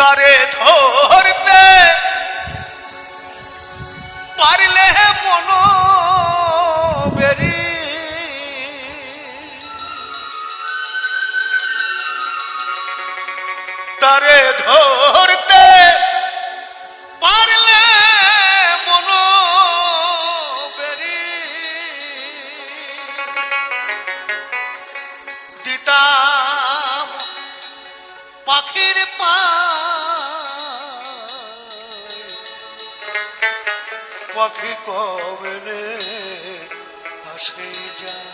তারে ধরতে পারলে মন বেরি তারে ধরতে পারলে মন বেরি দিতাম পাখির পাখি কবলে আসে যায়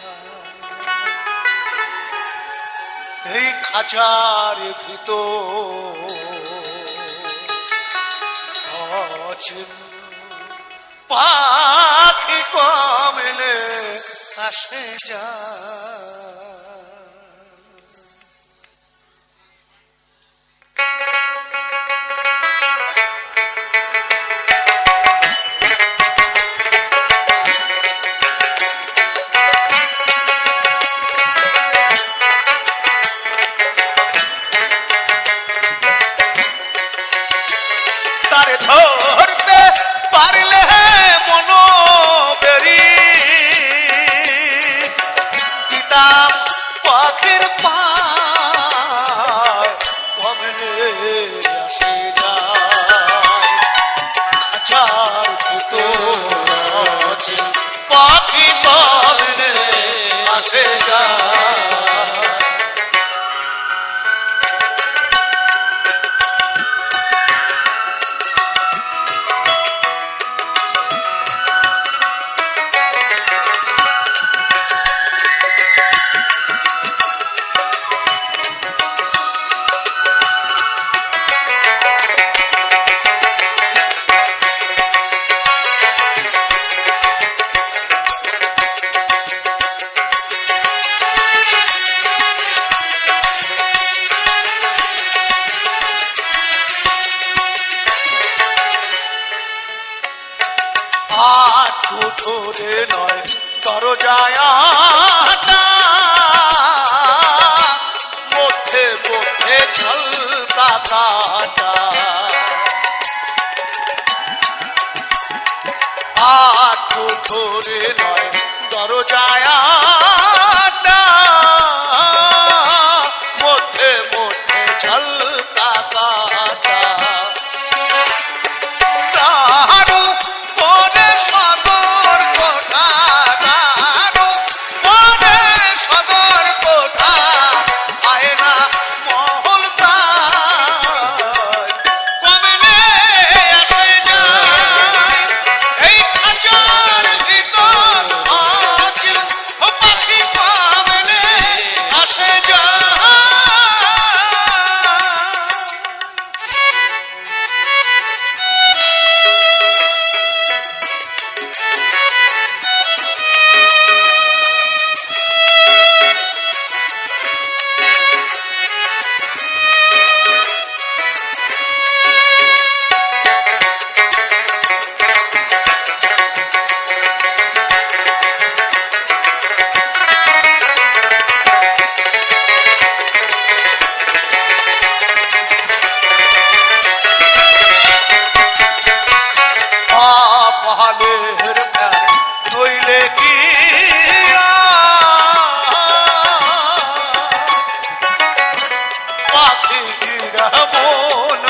এই খাঁচার ভিতর অচিন পাখি কবলে আসে যায়। তারে ধরতে পারলে মন বেরি দিতাম পাখির পায় কমলে আসে যায় খাঁচার ভিতর পাখি কমলে আসে যায়। ধরে নয় দরজায় মধ্যে মধ্যে ঝলকা কাটা আটু ধরে নয় দরজায় মধ্যে মধ্যে ঝলকা কাটা তাহারু পরে সদর কোঠা তাহারু পরে সদর কোঠা আয়না মহল কমলে আসে যায় এই খাঁচার ভিতর আছে পাখি কমলে আসে যায়। নইলে কি পাখিরা মন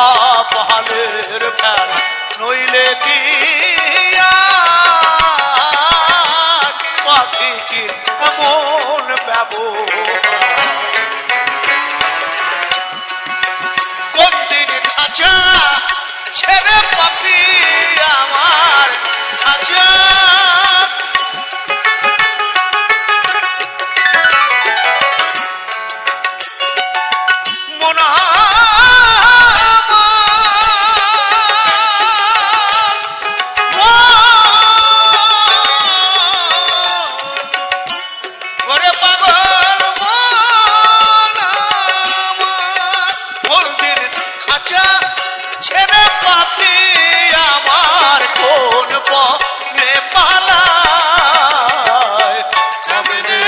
ব্যবহারের ফের নইলে কি পাখিটির মন ব্যবহার খাঁচা ছেড়ে পাখি আমার খাঁচা মনা ওরে পাগল মন দিন খাঁচা ছেড়ে পাখি আমার কোন পথে পালায় কমলে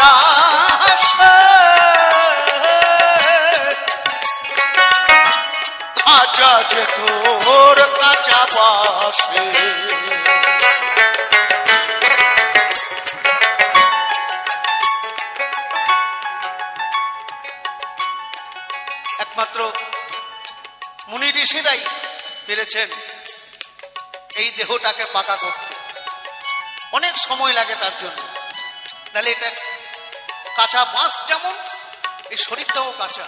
আসে খাঁচা যে তোর কাঁচা বাসে একমাত্র মুনি ঋষিরাই পেরেছেন এই দেহটাকে পাকা করতে। অনেক সময় লাগে তার জন্য, নাহলে এটা কাঁচা বাঁশ যেমন এই শরীরটাও কাঁচা।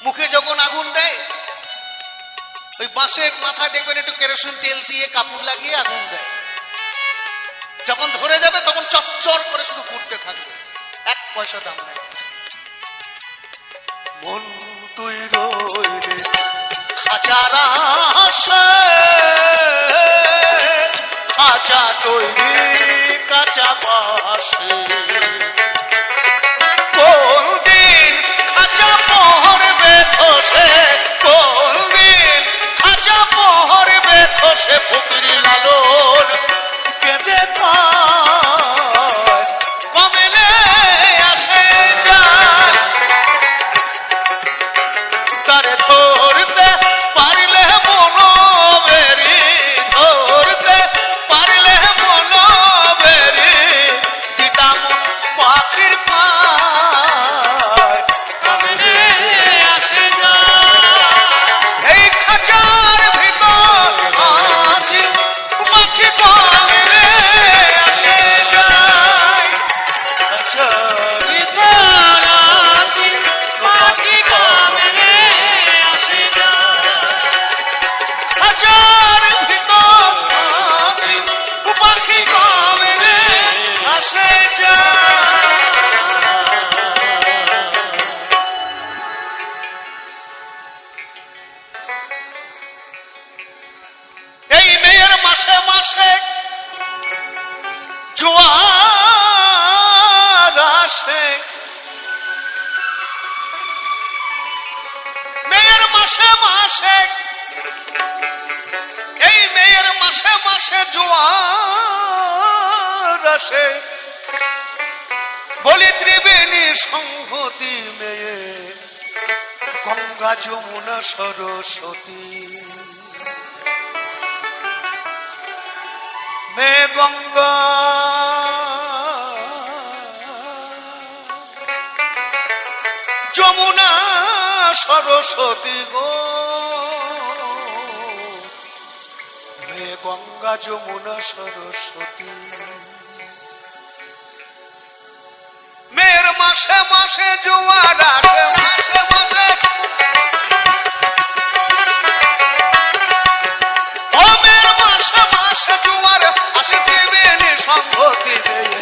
মুখে যখন আগুন দেয় ওই বাঁশের মাথায় দেখবেন একটু কেরোসিন তেল দিয়ে কাপড় লাগিয়ে আগুন দেয়, যখন ধরে যাবে তখন চচ্চর করে শুধু ঘুরতে থাকবে, এক পয়সা দাম নেই। মন তুই রইলে খাঁচার আশে খাঁচা তৈরি কাঁচা বাসে কোন দিন খাঁচা পহরবে খসে, কোন দিন খাঁচা পহরবে খসে ফকির লালন কেঁদে তার কমেলে আসে যায় তারে ধরতে পারলে মনোবেরি, ধরতে পারলে মনোবেরি দিতাম পাখির পায় কমেলে আসে যায়। এই খাঁচার ভিতর আছি পাখি কমেলে আসে যায়, খাঁচার ভিতর আছি পাখি কমেলে আসে যায়, খাঁচার ভিতর আছি পাখি কমেলে আসে যায়। এই মেয়ের মাসে মাসে জোয়ার আসে, মেয়ের মাসে মাসে এই মেয়ের মাসে মাসে জোয়ার আসে বলি ত্রিবেণী সংহতি মেয়ে গঙ্গা যমুনা সরস্বতী মে গঙ্গা যমুনা সরস্বতী গো মে গঙ্গা যমুনা সরস্বতী মেয়ের মাসে মাসে জোয়ার আসে, মাসে মাসে ও মেয়ের মাসে মাসে জোয়ার আসে ত্রিবেণী সংহতি মেয়ে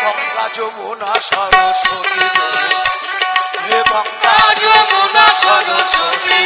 গঙ্গা যমুনা সরস্বতী হে গঙ্গা যমুনা সরস্বতী।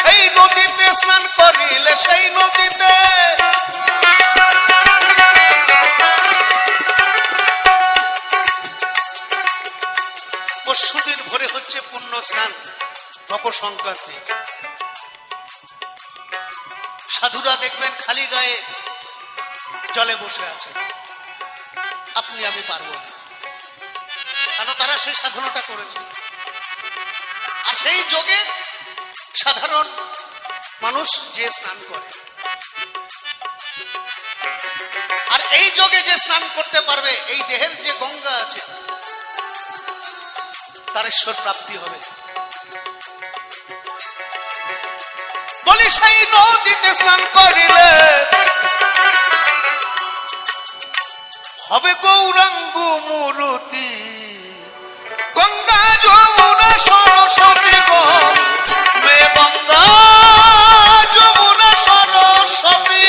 সেই নদীতে স্নান করিলে সেই নদীতে পরশুদিন ভোরে হচ্ছে পুণ্য স্নান মকর সংক্রান্তি। সাধুরা দেখবেন খালি গায়ে জলে বসে আছে, আপনি আমি পারবো না, কেন তারা সেই সাধনাটা করেছে। আর সেই যোগে সাধারণ মানুষ যে স্নান করে, আর এই যোগে যে স্নান করতে পারবে, এই দেহের যে গঙ্গা আছে তার ঈশ্বর প্রাপ্তি হবে। বলি সেই নদীতে স্নান করিলে হবে গৌরাঙ্গ মূরতি, গঙ্গা যমুনা সরস্বতী গো মে গঙ্গা যমুনা সরস্বতী।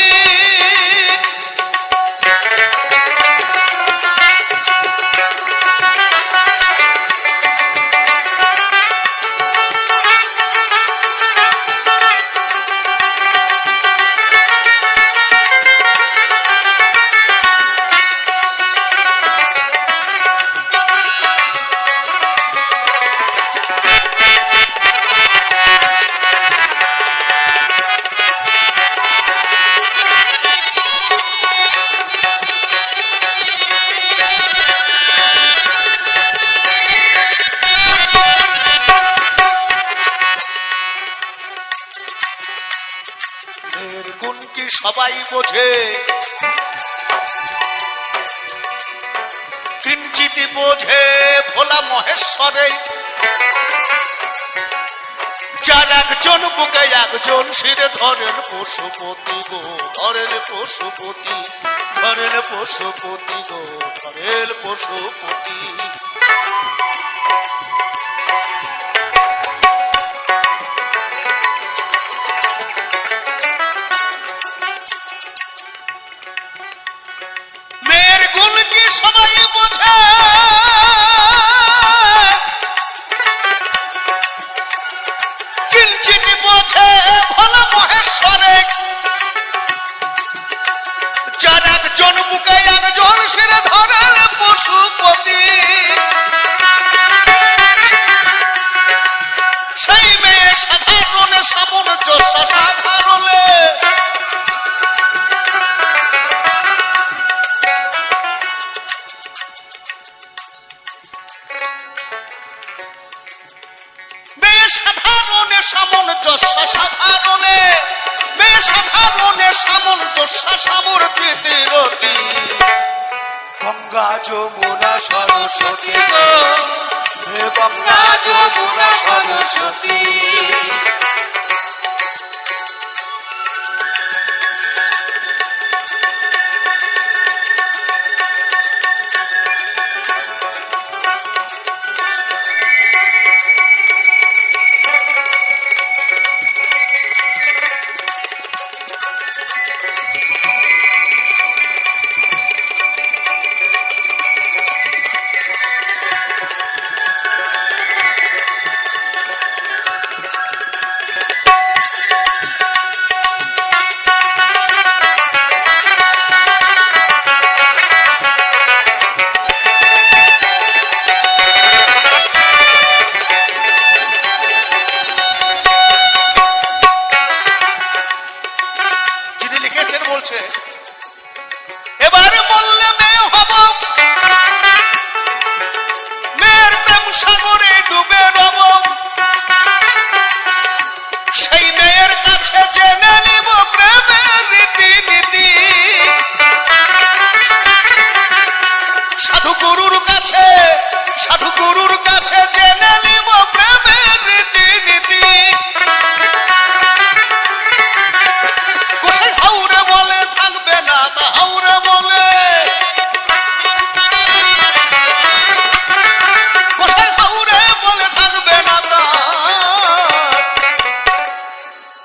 সবাই বোঝে, কিঞ্চিতি বোঝে ভোলা মহেশ্বরে, যার একজন বুকে একজন শিরে ধরেন পশুপতি গো, ধরেন পশুপতি, ধরেন পশুপতি গো, ধরেন পশুপতি। সবাই বোঝে, কিঞ্চিতি বোঝে ভোলা মহেশ্বরে, যার একজন বুকে একজন শিরে ধরেন পশুপতি। সেই মেয়ে সাধারণে সামঞ্জস্য সাধারণে, সামঞ্জস্য সাধারণে, মেয়ে সাধারণে সামঞ্জস্য সামূর্তিতে রতি, গঙ্গা যমুনা সরস্বতী গো হে গঙ্গা যমুনা সরস্বতী। এবার বললে মেয়ে হব, মেয়ের প্রেম সাগরে ডুবে রব, সেই মেয়ের কাছে জেনে নিব প্রেমের রীতিনীতি, সাধু গুরুর কাছে, সাধু গুরুর কাছে জেনে নিব প্রেমের রীতিনীতি। কোথায় হাউরে বলে থাকবে না তা হাউরে বলে, কোথায় হাউরে বলে থাকবে না তা,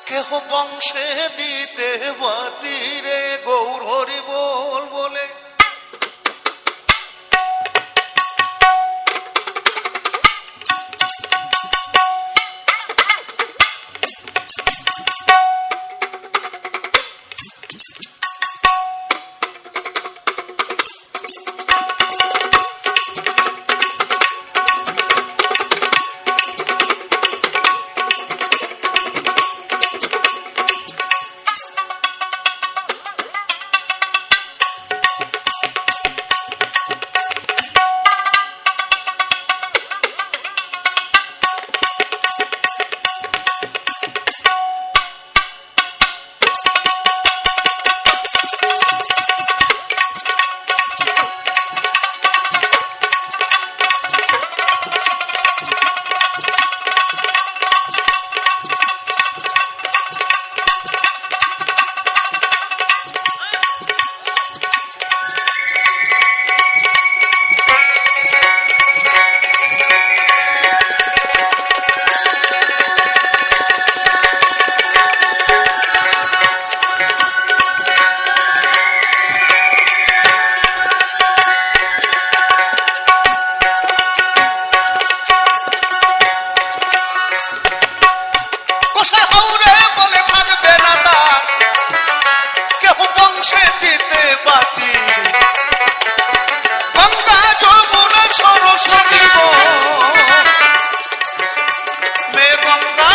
কেহ বংশে দিতে বাতিরে গৌর হরি বল বলে। বসে হাউরে বলে থাকবে না তার কেহ বংশে দিতে বাতি গঙ্গা যমুনা সরস্বতী মে গঙ্গা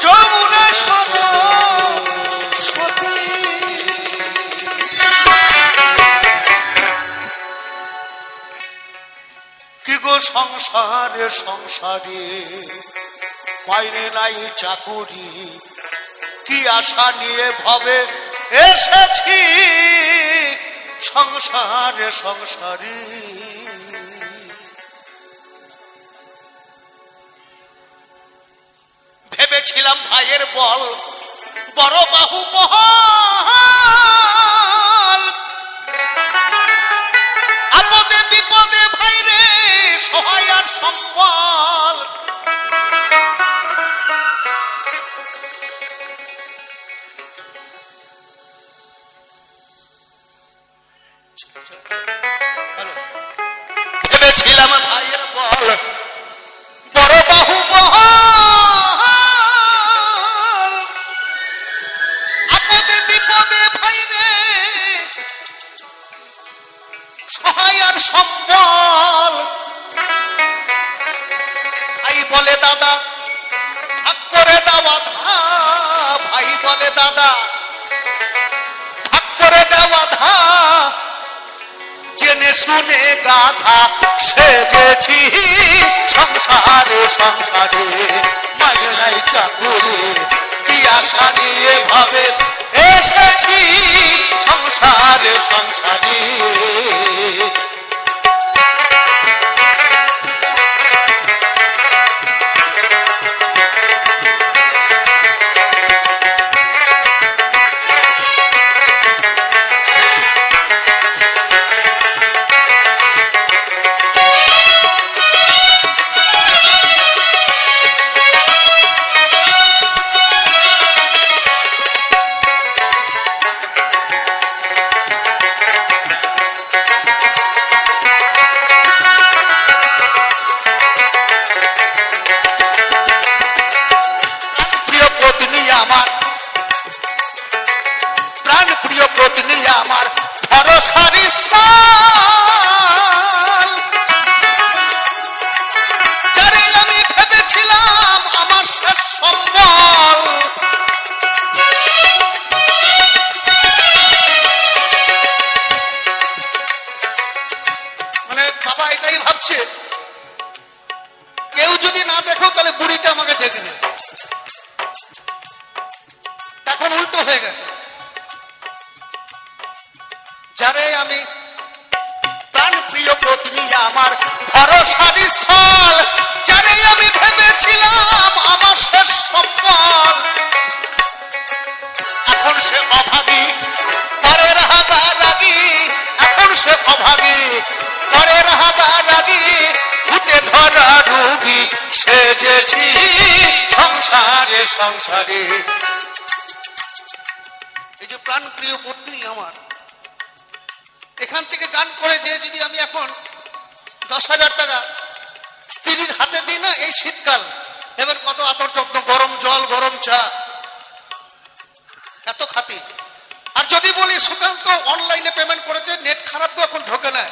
যমুনা সরস্বতী। কি গো সংসারে সংসারে মাইনে নাই চাকুরি কি আশা নিয়ে ভবে এসেছি সংসারে সংসারে। ভেবেছিলাম ভাইয়ের বল বড় বাহু মহাল আপদে বিপদে ভাইরে সহায় আর সম্বল। ভেবেছিলাম ভাইয়ের বল বড় বাহু মহাল আপদে বিপদে ভাইরে সহায় আর সম্বল। ভাই বলে দাদা ভাগ করে দাও আধা ভাই বলে দাদা ভাগ করে দাও আধা জেনে শুনে গাধা সেজেছি সংসারে সংসারে মাইনে নাই চাকুরি কি আশা নিয়ে ভাবে এসেছি সংসারে সংসারে। আমার ভরসার স্থল যারে আমি ভেবেছিলাম আমার শেষ সম্বল। মানে বাবা এটাই ভাবছে কেউ যদি না দেখো তাহলে বুড়িটা আমাকে দেখবে, এখন উল্টো হয়ে গেছে। যারে আমি প্রাণ প্রিয় পত্নী আমার ভরসার স্থল যারে আমি ভেবেছিলাম আমার শেষ সম্বল এখন সে অভাবী পরের হাগারাগি এখন সে অভাবী পরের হাগারাগি ভূতে ধরা রোগী সেজেছি সংসারে সংসারে। এই যে প্রাণ প্রিয় পত্নী আমার এখান থেকে গান করে যে যদি আমি এখন 10,000 টাকা স্ত্রীর হাতে দিই না এই শীতকাল এবার কত আতর যত্ন গরম জল গরম চা এত খাতি। আর যদি বলি সুকান্ত অনলাইনে পেমেন্ট করেছে নেট খারাপ তো এখন ঢোকে না,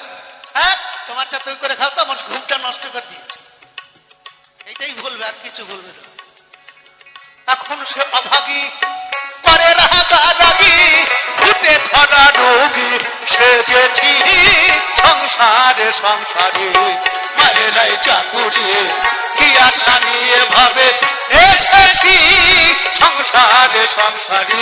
হ্যাঁ তোমার চা তুই করে খাও তো আমার ঘুমটা নষ্ট করে দিয়েছে, এইটাই বলবে আর কিছু বলবে না। এখন সে অভাগী পরের হাগারাগি ভূতে ধরা রোগী সেজেছি সংসারে সংসারে মায়ের নাই চাকুরি কি আশা নিয়ে ভাবে এসেছি সংসারে সংসারে।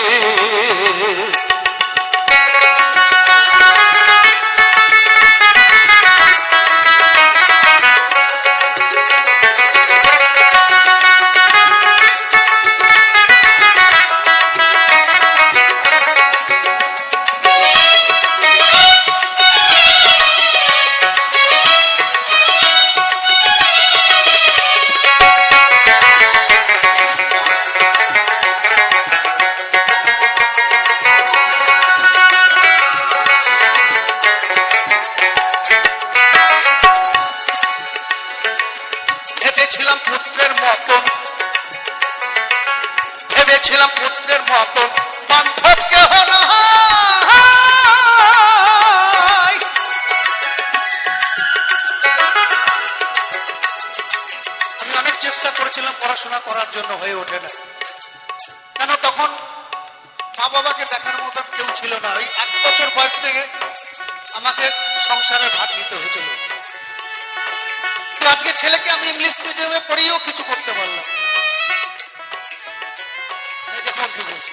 ভেবেছিলাম পুত্রের মতন, ভেবেছিলাম পুত্রের মতন, বান্ধব কেহ নাই। আমি অনেক চেষ্টা করেছিলাম পড়াশোনা করার জন্য, হয়ে ওঠে না। কেন তখন মা বাবাকে দেখার মতন কেউ ছিল না। ওই 1 বছর বয়স থেকে আমাকে সংসারের ভাগ নিতে হয়েছিল। আজকে ছেলেকে আমি ইংলিশ মিডিয়ামে পড়িয়েও কিছু করতে পারলাম। দেখুন কি বলছি,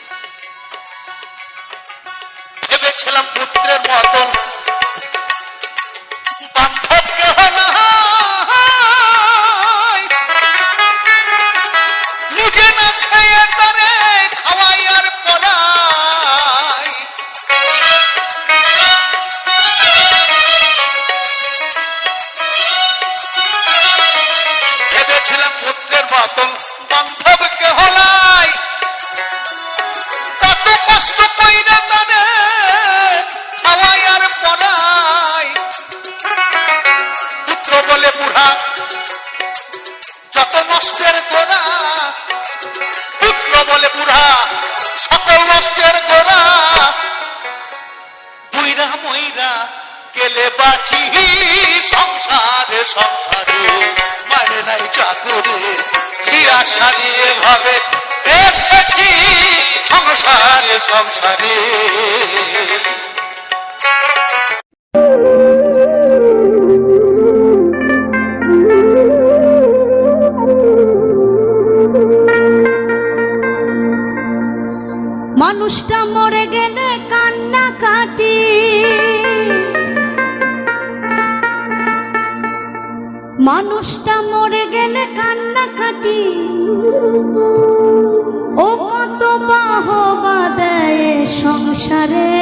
ভেবেছিলাম পুত্রের মতন, বান্ধব কেহ নাই। নিজে না খেয়ে তারে খাওয়াই আর পড়াই। ভেবেছিলাম পুত্রের মতন, বান্ধব কেহ নাই। কত কষ্ট কইরা তারে খাওয়াই আর পড়াই। পুত্র বলে বুড়া যত নষ্টের গোড়া, পুত্র বলে বুড়া সকল নষ্টের গোড়া। বুইরা মইরা গেলে বাঁচি সংসারে সংসারে, মানে নাই চাকরে বিয়া সারিয়ে ভাবে এসেছি সংসারে সংসারে। মানুষটা মরে গেলে কান্না কাটি, মানুষটা মরে গেলে কান্না কাটি। ও কত বাহবা দেয় সংসারে,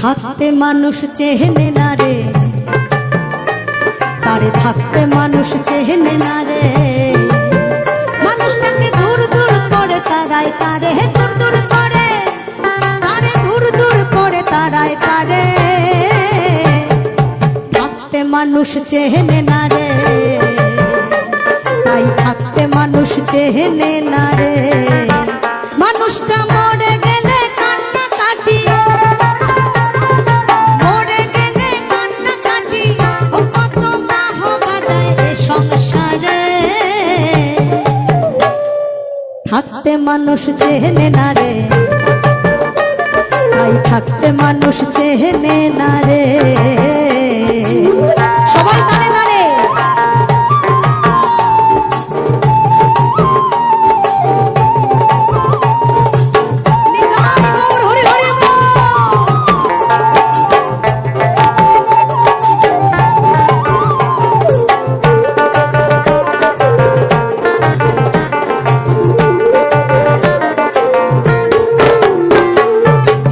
থাকতে মানুষ চেহেনে না রে, তারে থাকতে মানুষ চেহেনে না রে। মানুষটাকে দূর দূর করে তারায় তারে, দূর দূর করে তারে, দূর দূর করে তারায় তারে। থাকতে মানুষ চেহেনে না রে, তাই থাকতে মানুষ চেহেনে না রে। মানুষটা মরে গেলে কান্না কাটি, মরে গেলে কান্না কাটি। ও কত বাহবা দেয় এ সংসারে, থাকতে মানুষ চেহেনে না রে, তাই থাকতে মানুষ চেহেনে না রে। সবাই দাঁড়ে দাঁড়ে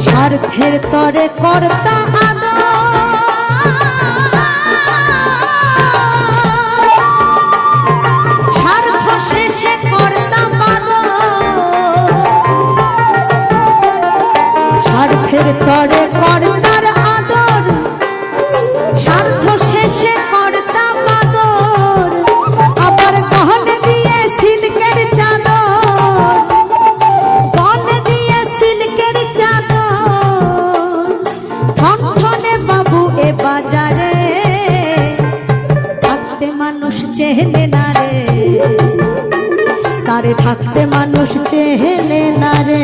স্বার্থের তরে কর্তা আদর, স্বার্থ শেষে কর্তা বাদর। স্বার্থের তরে কর্তার আদর, স্বার্থ শেষে কর্তা বাদর। আবার গহনে দিয়ে সিল্কের চাদর, গলে দিয়ে সিল্কের চাদর। ঠনঠনে বাবু এ বাজারে, থাকতে মানুষ চেহেনে না রে, তারে থাকতে মানুষ চেহেনে না রে।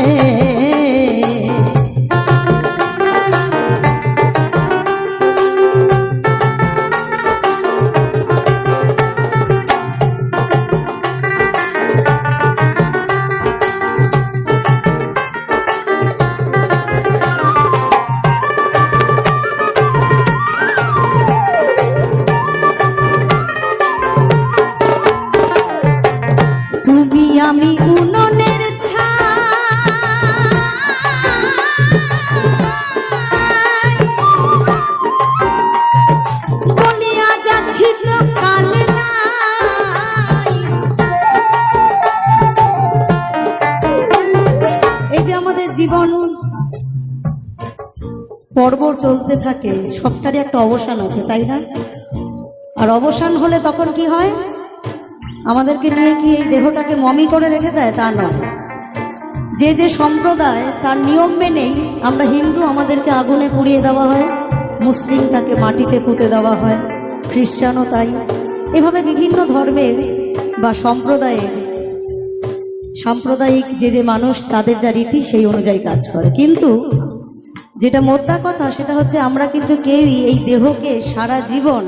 তুমি আমি উননের ছাই, পর্ব চলতে থাকে, সবটারই একটা অবসান আছে, তাই না? আর অবসান হলে তখন কি হয়? আমাদেরকে নিয়ে কি এই দেহটাকে মমি করে রেখে দেয়? তা নয়। যে যে সম্প্রদায় তার নিয়ম মেনেই, আমরা হিন্দু, আমাদেরকে আগুনে পুড়িয়ে দেওয়া হয়, মুসলিম তাকে মাটিতে পুঁতে দেওয়া হয়, খ্রিস্টানও তাই। এভাবে বিভিন্ন ধর্মের বা সাম্প্রদায়িক যে যে মানুষ, তাদের যা রীতি সেই অনুযায়ী কাজ করে। কিন্তু যেটা মোদ্দা কথা সেটা হচ্ছে, আমরা কিন্তু কেউই এই দেহকে সারা জীবন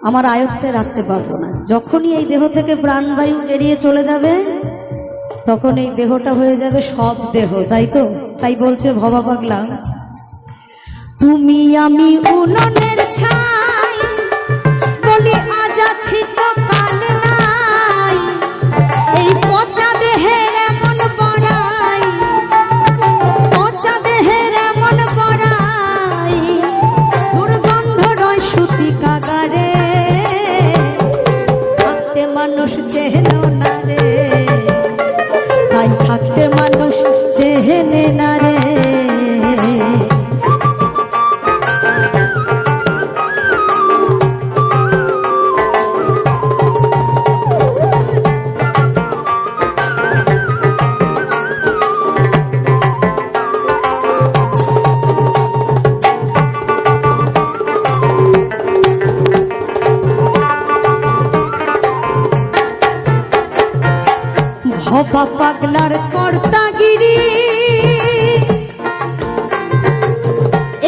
আমার আয়ত্তে রাখতে পারবো না। যখনই এই দেহ থেকে প্রাণবায়ু বেরিয়ে চলে যাবে, তখন এই দেহটা হয়ে যাবে সব দেহ, তাই তো? তাই বলছে ভবা পাগলা, তুমি আমি উননের ছাই, বলি আজ আছি তো কাল নাই, এই পচা দেহের এমন পড়াই, পচা দেহের এমন পড়াই, দুর্গন্ধ রয় সুতি কাগারে, থাকতে মানুষ চেহেন না রে, তাই থাকতে মানুষ চেহেনে না রে। ভবা পাগলার কর্তাগিরি,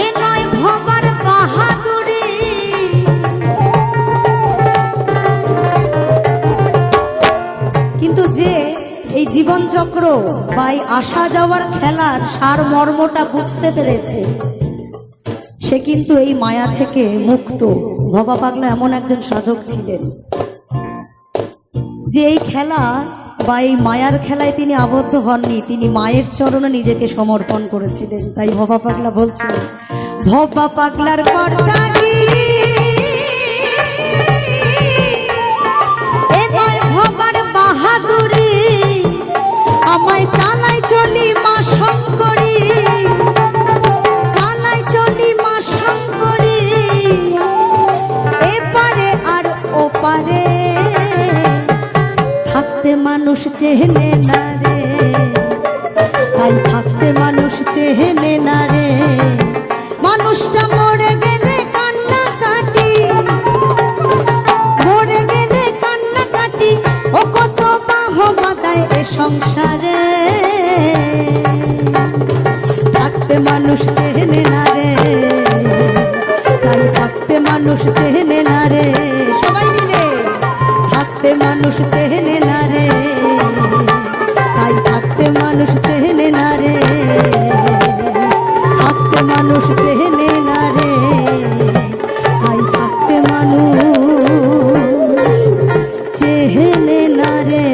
এ নয় ভবার বাহাদুরি, কিন্তু যে এই জীবন চক্র বা এই আসা যাওয়ার খেলার সার মর্মটা বুঝতে পেরেছে, সে কিন্তু এই মায়া থেকে মুক্ত। ভবা পাগলা এমন একজন সাধক ছিলেন যে এই খেলা বা এই মায়ার খেলায় তিনি আবদ্ধ হননি, তিনি মায়ের চরণে নিজেকে সমর্পণ করেছিলেন। তাই ভবা পাগলা বলছেন, ভবা পাগলার কর্তাগিরি, এ নয় ভবার বাহাদুরি, আমায় চালাই চলি মা শঙ্করী, চালাই চলি মা শঙ্করী, এপারে আর ওপারে, থাকতে মানুষ চেহেনে না রে, তাই থাকতে মানুষ চেহেনে না রে। মানুষটা মরে গেলে কান্না কাটি, মরে গেলে কান্না কাটি, ও কত বাহবা দেয় এ সংসারে, থাকতে মানুষ চেহেনে না রে, তাই থাকতে মানুষ চেহেনে না রে। সবাই মিলে, থাকতে মানুষ চেহেনে না রে, তাই থাকতে মানুষ চেহেনে না রে, থাকতে মানুষ চেহেনে না রে, তাই থাকতে মানুষ চেহেনে না রে।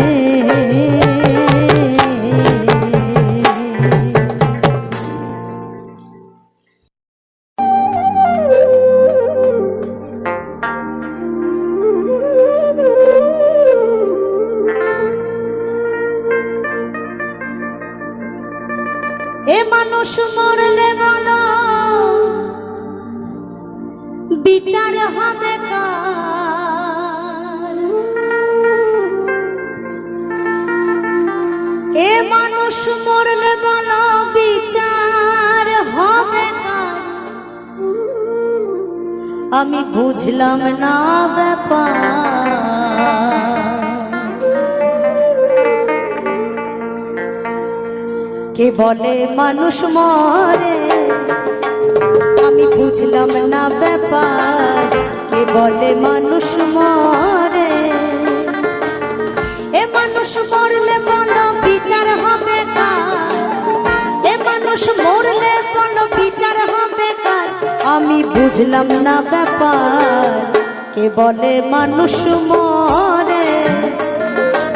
এ মানুষ মরলে বলো বিচার হবে কার? এ মানুষ মরলে বলো বিচার হবে কার? আমি বুঝলাম না ব্যাপার, কে বলে মানুষ মরে, আমি বুঝলাম না ব্যাপার, কে বলে মানুষ মরে। এ মানুষ মরলে বলো বিচার হবে কার? এ মানুষ মরলে বলো বিচার হবে কার? আমি বুঝলাম না ব্যাপার, কে বলে মানুষ মরে,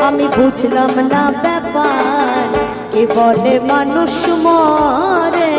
আমি বুঝলাম না ব্যাপার, কে বলে মানুষ মরে।